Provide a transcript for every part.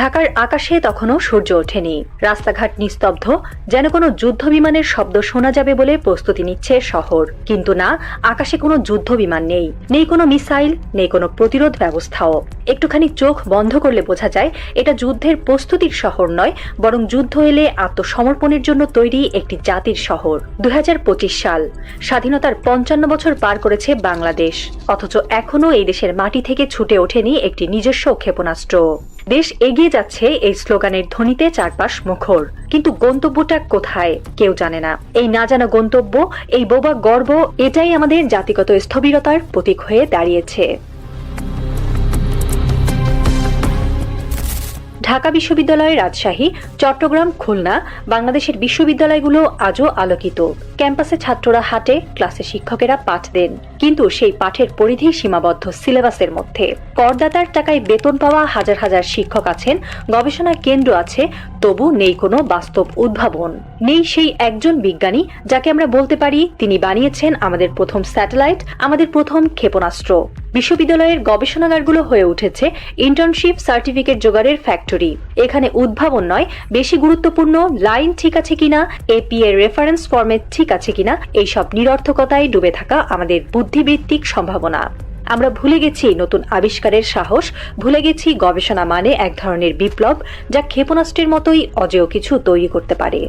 ঢাকার আকাশে তখনও সূর্য ওঠেনি, রাস্তাঘাট নিস্তব্ধ, যেন কোনো যুদ্ধ বিমানের শব্দ শোনা যাবে বলে প্রস্তুতি নিচ্ছে শহর। কিন্তু না, আকাশে কোনো যুদ্ধ বিমান নেই, নেই কোনো মিসাইল, নেই কোনো প্রতিরোধ ব্যবস্থাও। একটুখানি চোখ বন্ধ করলে বোঝা যায় এটা যুদ্ধের প্রস্তুতির শহর নয়, বরং যুদ্ধ এলে আত্মসমর্পণের জন্য তৈরি একটি জাতির শহর। 2025 সাল, স্বাধীনতার 55 বছর পার করেছে বাংলাদেশ, অথচ এখনো এই দেশের মাটি থেকে ছুটে ওঠেনি একটি নিজস্ব ক্ষেপণাস্ত্র। দেশ এগিয়ে যাচ্ছে এই স্লোগানের ধ্বনিতে চারপাশ মুখর, কিন্তু গন্তব্যটা কোথায় কেউ জানে না। এই না জানা গন্তব্য, এই বোবা গর্ব, এটাই আমাদের জাতিগত স্থবিরতার প্রতীক হয়ে দাঁড়িয়েছে। ঢাকা বিশ্ববিদ্যালয়, রাজশাহী, চট্টগ্রাম, খুলনা, বাংলাদেশের বিশ্ববিদ্যালয়গুলো আজও আলোকিত। ক্যাম্পাসে ছাত্ররা হাঁটে, ক্লাসে শিক্ষকেরা পাঠ দেন, কিন্তু সেই পাঠের পরিধি সীমাবদ্ধ সিলেবাসের মধ্যে। করদাতার টাকায় বেতন পাওয়া হাজার হাজার শিক্ষক আছেন, গবেষণা কেন্দ্র আছে, তবু নেই কোনো বাস্তব উদ্ভাবন। নেই সেই একজন বিজ্ঞানী যাকে আমরা বলতে পারি তিনি বানিয়েছেন আমাদের প্রথম স্যাটেলাইট, আমাদের প্রথম ক্ষেপণাস্ত্র। বিশ্ববিদ্যালয়ের গবেষণাগারগুলো হয়ে উঠেছে ইন্টার্নশিপ সার্টিফিকেট জোগাড়ের ফ্যাক্টরি। এখানে উদ্ভাবন নয়, বেশি গুরুত্বপূর্ণ লাইন ঠিক আছে কিনা, এপিএ রেফারেন্স ফরম্যাট ঠিক আছে কিনা, এইসব নিরর্থকতায় ডুবে থাকা আমাদের বুদ্ধিবৃত্তিক সম্ভাবনা। আমরা ভুলে গেছি নতুন আবিষ্কারের সাহস, ভুলে গেছি গবেষণা মানে এক ধরনের বিপ্লব যা ক্ষেপণাস্ত্রের মতোই অজেয় কিছু তৈরি করতে পারে।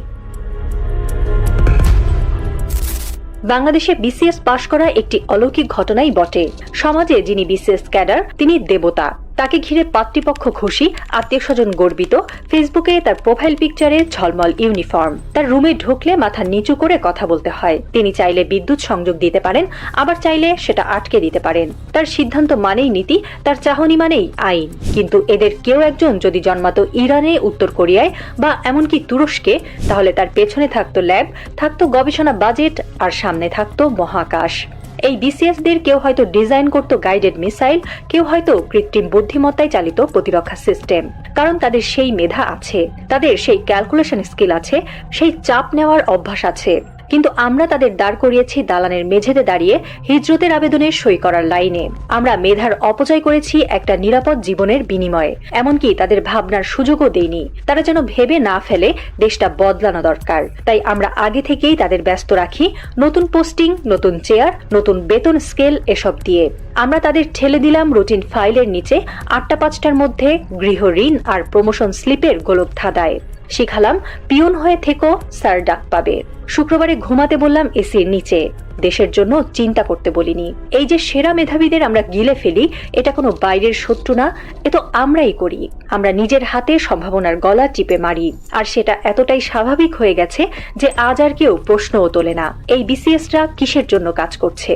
বাংলাদেশে বিসিএস পাশ করা একটি অলৌকিক ঘটনাই বটে। সমাজে যিনি বিসিএস ক্যাডার, তিনি দেবতা। তাকে ঘিরে পাত্রীপক্ষ খুশি, আত্মীয় স্বজন গর্বিত। ফেসবুকে তার প্রোফাইল পিকচারে ঝলমল ইউনিফর্ম। তার রুমে ঢুকলে মাথা নিচু করে কথা বলতে হয়। তিনি চাইলে বিদ্যুৎ সংযোগ দিতে পারেন, আবার চাইলে সেটা আটকে দিতে পারেন। তার সিদ্ধান্ত মানেই নীতি, তার চাহনি মানেই আইন। কিন্তু এদের কেউ একজন যদি জন্মাতো ইরানে, উত্তর কোরিয়ায় বা এমনকি তুরস্কে, তাহলে তার পেছনে থাকতো ল্যাব, থাকতো গবেষণা বাজেট, আর সামনে থাকতো মহাকাশ। এই বিসিএসদের কেউ হয়তো ডিজাইন করত গাইডেড মিসাইল, কেউ হয়তো কৃত্রিম বুদ্ধিমত্তায় চালিত প্রতিরক্ষা সিস্টেম। কারণ তাদের সেই মেধা আছে, তাদের সেই ক্যালকুলেশন স্কিল আছে, সেই চাপ নেওয়ার অভ্যাস আছে। কিন্তু আমরা তাদের দাঁড় করিয়েছি দালানের মেঝেতে দাঁড়িয়ে হিজরতের আবেদনে সই করার লাইনে। আমরা মেধার অপচয় করেছি একটা নিরাপদ জীবনের বিনিময়ে। এমনকি তাদের ভাবনার সুযোগও দেইনি। তারা যেন ভেবে না ফেলে দেশটা বদলানো দরকার। তাই আমরা আগে থেকেই তাদের ব্যস্ত রাখি নতুন পোস্টিং, নতুন চেয়ার, নতুন বেতন স্কেল এসব দিয়ে। আমরা তাদের ঠেলে দিলাম রুটিন ফাইলের নিচে 8টা 5টার মধ্যে গৃহ ঋণ আর প্রমোশন স্লিপের গোলক ধাঁধায়। শিখালাম পিয়ন হয়ে থেকো, স্যার ডাক পাবে। শুক্রবারে ঘুমাতে বললাম এসির নিচে, দেশের জন্য চিন্তা করতে বলিনি। এই যে সেরা মেধাবীদের আমরা গিলে ফেলি, এটা কোনো বাইরের শত্রু না, এ তো আমরাই করি। আমরা নিজের হাতে সম্ভাবনার গলা টিপে মারি, আর সেটা এতটাই স্বাভাবিক হয়ে গেছে যে আজ আর কেউ প্রশ্নও তোলে না এই বিসিএসরা কিসের জন্য কাজ করছে।